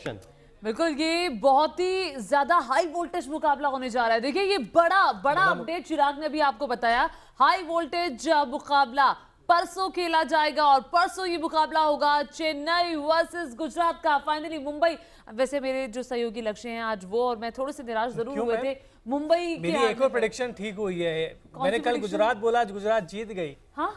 Prediction? बिल्कुल, ये बहुत ही ज्यादा हाई वोल्टेज मुकाबला होने जा रहा है। देखिए ये बड़ा अपडेट चिराग ने भी आपको बताया। हाई वोल्टेज मुकाबला परसों खेला जाएगा और परसों ये मुकाबला होगा चेन्नई वर्सेस गुजरात का। फाइनली मुंबई, वैसे मेरे जो सहयोगी लक्ष्य हैं आज वो और मैं थोड़े से निराश जरूर हुए थे मुंबई। मेरी एक और प्रेडिक्शन ठीक हुई है। मैंने कल गुजरात बोला, आज गुजरात जीत गई। हाँ,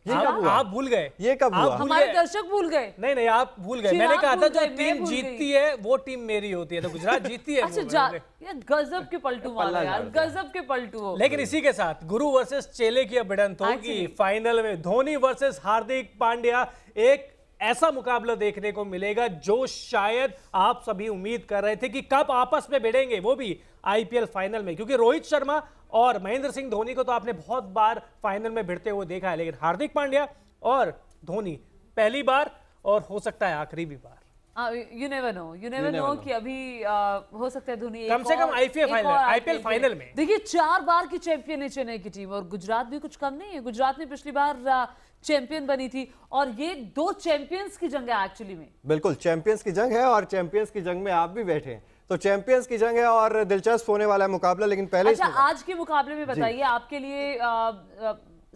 आप भूल गए। ये कब हुआ? हमारे दर्शक भूल गए। नहीं, आप भूल गए। मैंने कहा था जो टीम जीतती है वो टीम मेरी होती है, तो गुजरात जीतती है। अच्छा, यार गजब के पलटू वाला यार, गजब के पलटू हो। लेकिन इसी के साथ गुरु वर्सेस चेले की भिड़ंत होगी फाइनल में। धोनी वर्सेस हार्दिक पांड्या, एक ऐसा मुकाबला देखने को मिलेगा जो शायद आप सभी उम्मीद कर रहे थे कि कब आपस में भिड़ेंगे, वो भी आईपीएल फाइनल में। क्योंकि रोहित शर्मा और महेंद्र सिंह धोनी को तो आपने बहुत बार फाइनल में भिड़ते हुए देखा है, लेकिन हार्दिक पांड्या और धोनी पहली बार और हो सकता है आखिरी भी बार। यू नेवर नो कि अभी हो सकता है धोनी कम से कम आईपीएल फाइनल में। देखिए 4 बार की चैंपियन है चेन्नई की टीम और गुजरात भी कुछ कम नहीं है। गुजरात ने पिछली बार चैंपियन बनी थी और ये 2 चैंपियंस की जंग है एक्चुअली में। बिल्कुल चैंपियंस की जंग है और चैंपियंस की जंग में आप भी बैठे हैं, तो चैंपियंस की जंग है और दिलचस्प होने वाला है मुकाबला। लेकिन पहले अच्छा, आज के मुकाबले में बताइए आपके लिए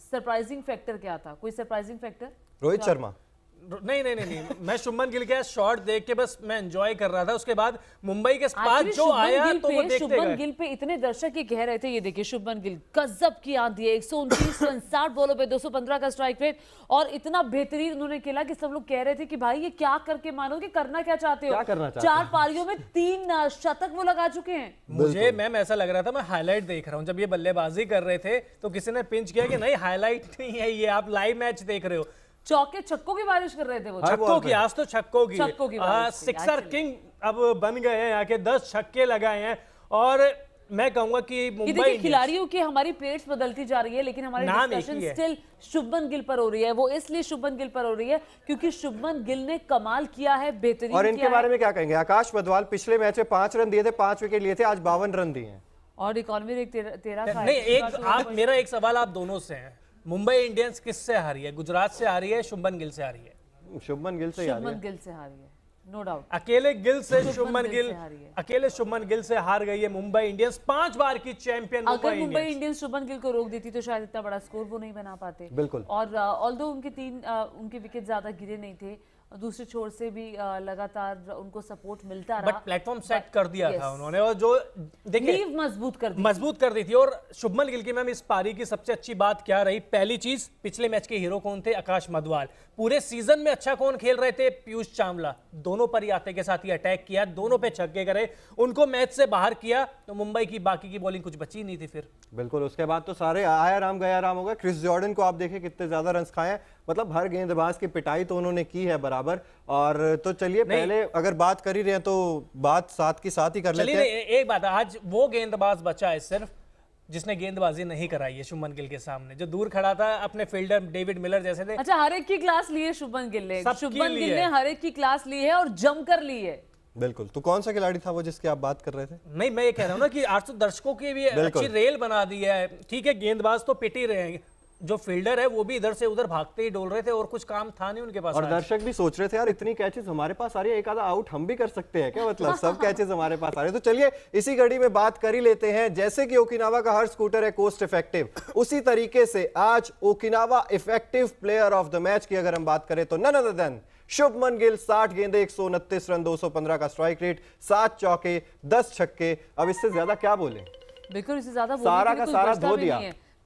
सरप्राइजिंग फैक्टर क्या था? कोई सरप्राइजिंग फैक्टर? रोहित शर्मा? नहीं, मैं शुभमन गिल का शॉट देख के बस मैं एंजॉय कर रहा था। उसके बाद मुंबई के पास जो आया तो वो देखते शुभमन गिल पे इतने दर्शक ये कह रहे थे, ये देखिए शुभमन गिल गजब की आंधी है, 129 रन 60 बॉलों पे 215 का स्ट्राइक रेट और इतना बेहतरीन उन्होंने खेला कि सब लोग कह रहे थे कि भाई ये क्या करके मानोगे, करना क्या चाहते हो? 4 पारियों में 3 शतक वो लगा चुके हैं। मुझे मैम ऐसा लग रहा था मैं हाईलाइट देख रहा हूँ। जब ये बल्लेबाजी कर रहे थे तो किसी ने पिंच किया कि नहीं हाईलाइट नहीं है, ये आप लाइव मैच देख रहे हो। चौके छक्कों की बारिश कर रहे थे वो। छक्कों की, आज तो छक्कों की सिक्सर किंग अब बन गए हैं, यहाँ के 10 छक्के लगाए हैं। और मैं कहूंगा कि मुंबई खिलाड़ियों की हमारी प्लेट्स बदलती जा रही है, लेकिन हमारी डिस्कशन स्टिल शुभमन गिल पर हो रही है। वो इसलिए शुभमन गिल पर हो रही है क्योंकि शुभमन गिल ने कमाल किया है, बेहतरीन। और इनके बारे में क्या कहेंगे? आकाश मधवाल पिछले मैच में 5 रन दिए थे, 5 विकेट लिए थे, आज 52 रन दिए हैं और इकॉनमी 13 नहीं। एक आप मेरा एक सवाल आप दोनों से है, मुंबई इंडियंस किससे हारी है? गुजरात से हारी है, शुभमन गिल से हारी है? शुभमन गिल से हारी है, नो डाउट। अकेले शुभमन गिल से हार गई है मुंबई इंडियंस, 5 बार की चैंपियन। अगर मुंबई इंडियंस शुभमन गिल को रोक देती तो शायद इतना बड़ा स्कोर वो नहीं बना पाते। बिल्कुल। और ऑल्दो उनके विकेट ज्यादा गिरे नहीं थे, दूसरे छोर से भी लगातार उनको सपोर्ट मिलता रहा, बट प्लेटफॉर्म सेट कर दिया था उन्होंने। और जो देखिए मजबूत कर दी थी। और शुभमन गिल की मैम इस पारी की सबसे अच्छी बात क्या रही? पहली चीज, पिछले मैच के हीरो कौन थे? आकाश मधवाल। पूरे सीजन में अच्छा कौन खेल रहे थे? पीयूष चावला। दोनों पर ही आते के साथ ही अटैक किया, दोनों पे छक्के करे, उनको मैच से बाहर किया, तो मुंबई की बाकी की बॉलिंग कुछ बची नहीं थी फिर। बिल्कुल, उसके बाद तो सारे आया राम गया राम होगा। क्रिस जॉर्डन को आप देखें कितने ज्यादा रन खाए, मतलब हर गेंदबाज की पिटाई तो उन्होंने की है बराबर। और तो चलिए पहले अगर बात कर ही रहे हैं तो बात साथ की साथ ही कर लेते हैं। एक बात, आज वो गेंदबाज बचा है सिर्फ जिसने गेंदबाजी नहीं कराई है शुभमन गिल के सामने, जो दूर खड़ा था अपने फील्डर डेविड मिलर जैसे थे। अच्छा, हर एक की क्लास ली है शुभमन गिल ने। शुभमन गिल ने हर एक की क्लास ली है और जमकर ली है। बिल्कुल। तो कौन सा खिलाड़ी था वो जिसकी आप बात कर रहे थे? नहीं, मैं ये कह रहा हूँ ना कि आज तो दर्शकों की भी अच्छी रेल बना दी है। ठीक है, गेंदबाज तो पिट ही रहे हैं, जो फील्डर है वो भी इधर से उधर भागते ही डोल रहे थे और कुछ काम था नहीं उनके पास। और दर्शक भी सोच रहे थे यार इतनी कैचेस हमारे पास आ रही है, एक आधा आउट हम भी कर सकते हैं क्या? मतलब सब कैचेस हमारे पास आ रहे हैं। तो चलिए इसी घड़ी में बात कर ही लेते हैं। जैसे कि ओकिनावा का हर स्कूटर है कोस्ट इफेक्टिव, उसी तरीके से आज Okinawa effective player of the match की अगर हम बात करें तो none other than Shubman Gill. 60 गेंदे, 129 रन, 215 का स्ट्राइक रेट, 7 चौके, 10 छक्के। अब इससे ज्यादा क्या बोले? बिल्कुल, इससे ज्यादा सारा का सारा धो दिया,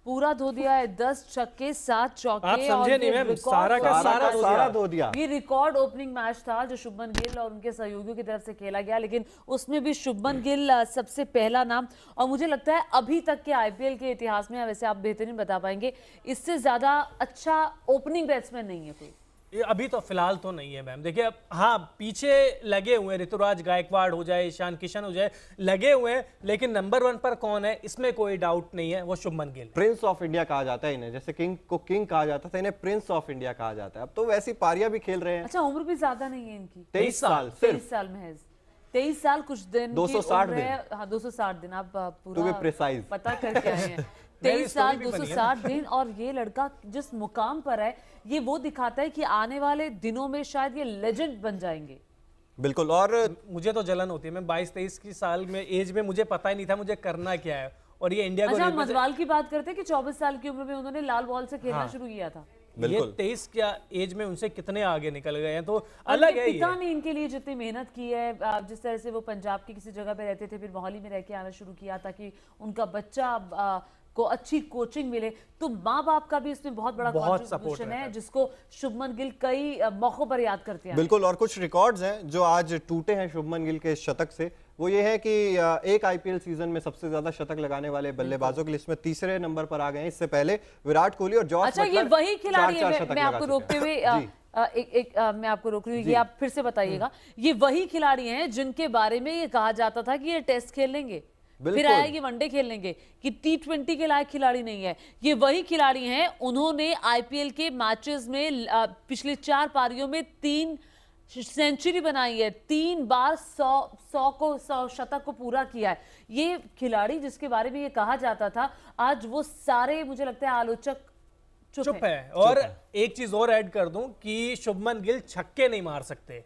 पूरा धो दिया है। 10 छक्के, 7 चौके। आप समझे नहीं मैम, सारा का सारा धो दिया। ये रिकॉर्ड ओपनिंग मैच था जो शुभमन गिल और उनके सहयोगियों की तरफ से खेला गया, लेकिन उसमें भी शुभमन गिल सबसे पहला नाम। और मुझे लगता है अभी तक के आईपीएल के इतिहास में, वैसे आप बेहतरीन बता पाएंगे, इससे ज्यादा अच्छा ओपनिंग बैट्समैन नहीं है कोई। ये अभी तो फिलहाल तो नहीं है मैम। देखिए, हाँ पीछे लगे हुए हैं, ऋतुराज गायकवाड़ हो जाए, ईशान किशन हो जाए, लगे हुए हैं, लेकिन नंबर 1 पर कौन है इसमें कोई डाउट नहीं है, वो Shubman Gill. Prince of India कहा जाता है इन्हें, जैसे किंग को किंग कहा जाता था, इन्हें प्रिंस ऑफ इंडिया कहा जाता है। अब तो वैसी पारियां भी खेल रहे हैं। अच्छा, उम्र भी ज्यादा नहीं है इनकी, 23 साल, सिर्फ 23 साल महज 23 साल कुछ दिन, 260 दिन। हाँ 260 दिन, आप पूरा पता करके आए हैं। 23 साल 260 दिन। और ये लड़का जिस मुकाम पर है, ये वो दिखाता है कि आने वाले दिनों में शायद ये लेजेंड बन जाएंगे। बिल्कुल। और मुझे तो जलन होती है, मैं 22-23 की साल में एज में मुझे पता ही नहीं था मुझे करना क्या है, और ये इंडिया को अच्छा, मजवाल की बात करते हैं कि 24 साल की उम्र में उन्होंने लाल बॉल से खेलना शुरू किया था। ये 23 क्या एज में उनसे कितने आगे निकल गए हैं, तो अलग है। पिता ने इनके लिए जितनी मेहनत की है, जिस तरह से वो पंजाब की किसी जगह पे रहते थे, फिर मोहाली में रह के आना शुरू किया ताकि उनका बच्चा को अच्छी कोचिंग मिले, तो माँ बाप का भी इसमें बहुत बड़ा कंट्रीब्यूशन है, जिसको शुभमन गिल कई मौकों पर याद करते हैं। बिल्कुल। और कुछ रिकॉर्ड्स हैं जो आज टूटे हैं शुभमन गिल के शतक से, वो ये है कि एक आईपीएल सीजन में सबसे ज्यादा शतक लगाने वाले बल्लेबाजों की लिस्ट में तीसरे नंबर पर आ गए हैं। इससे पहले विराट कोहली और जॉस बटलर। अच्छा, ये वही खिलाड़ी है, मैं आपको रोकते हुए मैं आपको रोक रही हूँ, ये आप फिर से बताइएगा। ये वही खिलाड़ी हैं जिनके बारे में ये कहा जाता था कि ये टेस्ट खेल लेंगे, फिर आया ये वनडे खेल लेंगे, कि T20 के लायक खिलाड़ी नहीं है। ये वही खिलाड़ी हैं, उन्होंने आईपीएल के मैचेस में पिछले 4 पारियों में 3 सेंचुरी बनाई है, 3 बार 100 शतक को पूरा किया है। ये खिलाड़ी जिसके बारे में ये कहा जाता था, आज वो सारे मुझे लगता है आलोचक चुप है। और एक चीज और ऐड कर दूं कि शुभमन गिल छक्के नहीं मार सकते,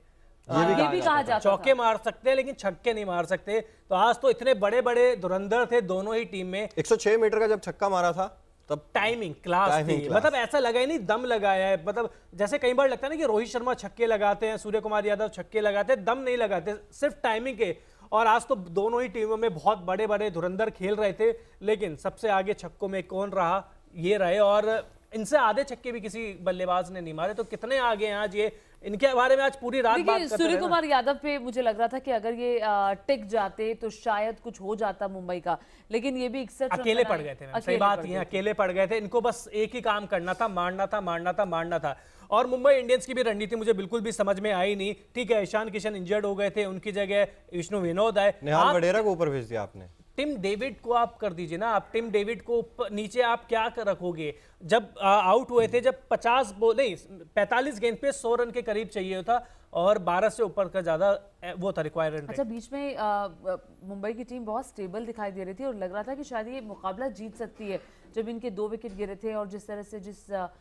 ये भी कहा जाता चौके मार सकते हैं लेकिन छक्के नहीं मार सकते। तो आज तो इतने बड़े बड़े धुरंधर थे दोनों ही टीम में। 106 मीटर का जब छक्का मारा था तब टाइमिंग क्लास थी, मतलब ऐसा लगा ही नहीं दम लगाया है। मतलब जैसे कई बार लगता है ना कि रोहित शर्मा छक्के लगाते हैं, सूर्य कुमार यादव छक्के लगाते हैं, दम नहीं लगाते, सिर्फ टाइमिंग के। और आज तो दोनों ही टीमों में बहुत बड़े बड़े धुरंधर खेल रहे थे, लेकिन सबसे आगे छक्कों में कौन रहा, ये रहे। और इनसे आधे छक्के भी किसी बल्लेबाज ने नहीं मारे, तो कितने आगे हैं आज ये। इनके बारे में आज पूरी रात बात करते सूर्य कुमार यादव पे मुझे लग रहा था कि अगर ये टिक जाते तो शायद कुछ हो जाता मुंबई का, लेकिन ये भी 61 अकेले पड़ गए थे। सही बात ये, अकेले पड़ गए थे। इनको बस एक ही काम करना था, मारना था, मारना था, मारना था। और मुंबई इंडियंस की भी रणनीति मुझे बिल्कुल भी समझ में आई नहीं। ठीक है, ईशान किशन इंजर्ड हो गए थे, उनकी जगह विष्णु विनोद आए, निहाल वडेरा को ऊपर भेज दिया आपने। टिम डेविड को आप कर दीजिए ना, आप टिम डेविड को नीचे आप क्या रखोगे। जब आउट हुए थे, जब 45 गेंद पे 100 रन के करीब चाहिए था, और 12 से ऊपर का ज्यादा वो था रिक्वायरमेंट। अच्छा, बीच में मुंबई की टीम बहुत स्टेबल दिखाई दे रही थी और लग रहा था कि शायद ये मुकाबला जीत सकती है, जब इनके 2 विकेट गिरे थे और जिस तरह से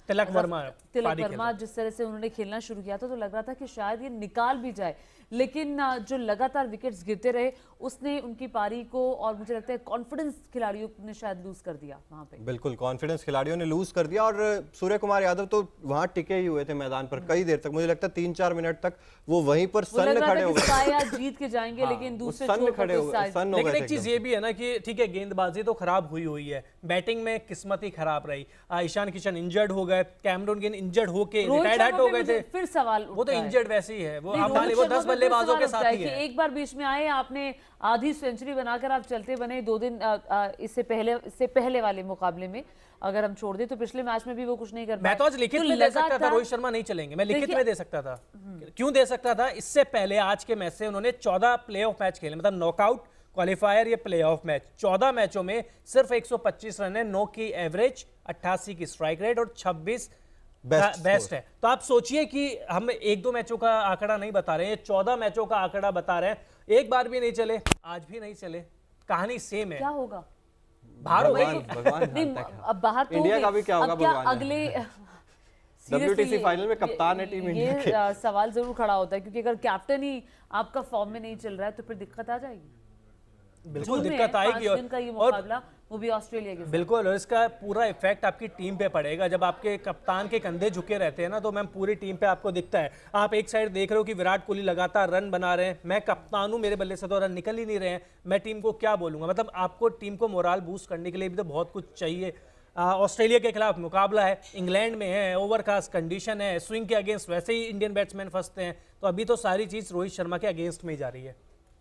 तिलक वर्मा जिस तरह से उन्होंने खेलना शुरू किया था, तो लग रहा था कि शायद ये निकाल भी जाए। लेकिन जो लगातार विकेट्स गिरते रहे, उसने उनकी पारी को, और मुझे लगता है कॉन्फिडेंस खिलाड़ियों ने शायद लूज कर दिया वहां पे। बिल्कुल, कॉन्फिडेंस खिलाड़ियों ने लूज कर दिया। और सूर्य कुमार यादव तो वहां टिके ही हुए थे मैदान पर कई देर तक, मुझे लगता है 3-4 मिनट तक वो वहीं पर सन्न खड़े हो गए। जीत के जाएंगे, लेकिन दूसरे लेकिन एक चीज ये भी है ना कि ठीक है, गेंदबाजी तो खराब हुई है, बैटिंग में किस्मत ही खराब रही। ईशान किशन इंजर्ड हो गए, कैमरून ग्रीन इंजर्ड होके रिटायर्ड हो गए थे। फिर सवाल वो तो इंजर्ड वैसे ही है, वो 10 बल्लेबाजों के साथ ही है। एक बार बीच में आए, आपने आधी सेंचुरी बनाकर आप चलते बने 2 दिन इससे पहले वाले मुकाबले में अगर हम छोड़ दें, तो पिछले मैच में भी वो कुछ नहीं कर पाए। मैं तो आज लिखित में दे सकता था, रोहित शर्मा नहीं चलेंगे, मैं लिखित में दे सकता था। क्यों दे सकता था? इससे पहले आज के मैच से उन्होंने 14 प्लेऑफ मैच खेले, मतलब नॉकआउट, क्वालिफायर, ये प्लेऑफ मैच। 14 मैचों में सिर्फ 125 रन है, 9 की एवरेज, 88 की स्ट्राइक रेट और 26 बेस्ट है। तो आप सोचिए कि हम 1-2 मैचों का आंकड़ा नहीं बता रहे हैं, 14 मैचों का आंकड़ा बता रहे हैं। एक बार भी नहीं चले, आज भी नहीं चले, कहानी सेम है। क्या होगा? बाहर हो गई। अब बाहर तो इंडिया का भी क्या होगा, भगवान अगले WTC फाइनल में कप्तान है टीम इंडिया के। ये सवाल जरूर खड़ा होता है, क्योंकि अगर कैप्टन ही आपका फॉर्म में नहीं चल रहा है तो फिर दिक्कत आ जाएगी। बिल्कुल दिक्कत आएगी। और वो भी ऑस्ट्रेलिया के साथ। बिल्कुल, और इसका पूरा इफेक्ट आपकी टीम पे पड़ेगा। जब आपके कप्तान के कंधे झुके रहते हैं ना, तो मैम पूरी टीम पे आपको दिखता है। आप एक साइड देख रहे हो कि विराट कोहली लगातार रन बना रहे हैं, मैं कप्तान हूं, मेरे बल्ले से तो रन निकल ही नहीं रहे हैं, मैं टीम को क्या बोलूंगा। मतलब आपको टीम को मोराल बूस्ट करने के लिए भी तो बहुत कुछ चाहिए। ऑस्ट्रेलिया के खिलाफ मुकाबला है, इंग्लैंड में है, ओवरकास्ट कंडीशन है, स्विंग के अगेंस्ट वैसे ही इंडियन बैट्समैन फंसते हैं, तो अभी तो सारी चीज रोहित शर्मा के अगेंस्ट में ही जा रही है।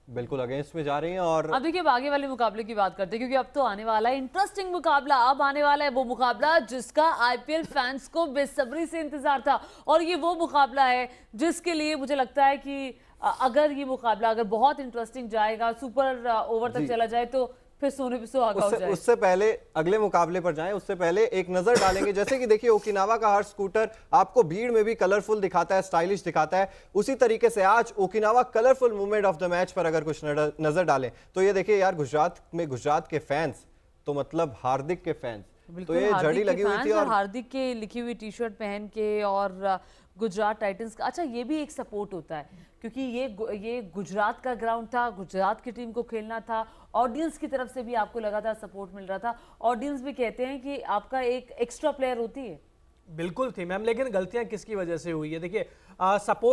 बिल्कुल अगेंस्ट में जा रही हैं। और अब देखिए, आगे वाले मुकाबले की बात करते हैं, क्योंकि अब तो आने वाला है इंटरेस्टिंग मुकाबला। अब आने वाला है वो मुकाबला जिसका आईपीएल फैंस को बेसब्री से इंतजार था, और ये वो मुकाबला है जिसके लिए मुझे लगता है कि अगर ये मुकाबला अगर बहुत इंटरेस्टिंग जाएगा, सुपर ओवर तक चला जाए, तो फिर सोने पे सुहागा हो जाए। उससे पहले अगले मुकाबले पर जाएं, उससे पहले एक नजर डालेंगे। जैसे कि देखिए, ओकिनावा का हर स्कूटर आपको भीड़ में भी कलरफुल दिखाता है, स्टाइलिश दिखाता है। उसी तरीके से आज Okinawa colourful movement of the match पर अगर कुछ नजर डालें, तो ये देखिए यार, गुजरात के फैंस, तो मतलब हार्दिक के फैंस, तो ये झड़ी लगी हुई थी, और हार्दिक के लिखी हुई टी-शर्ट पहन के, और गुजरात टाइटंस का। अच्छा, ये भी एक सपोर्ट होता है क्योंकि ये गुजरात का ग्राउंड था, गुजरात की टीम को खेलना था, ऑडियंस की तरफ से भी आपको लगातार सपोर्ट मिल रहा था। ऑडियंस भी कहते हैं कि आपका एक एक्स्ट्रा प्लेयर होती है। बिल्कुल थी मैम, लेकिन गलतियां किसकी वजह से हुई है? देखिए, सपोर्ट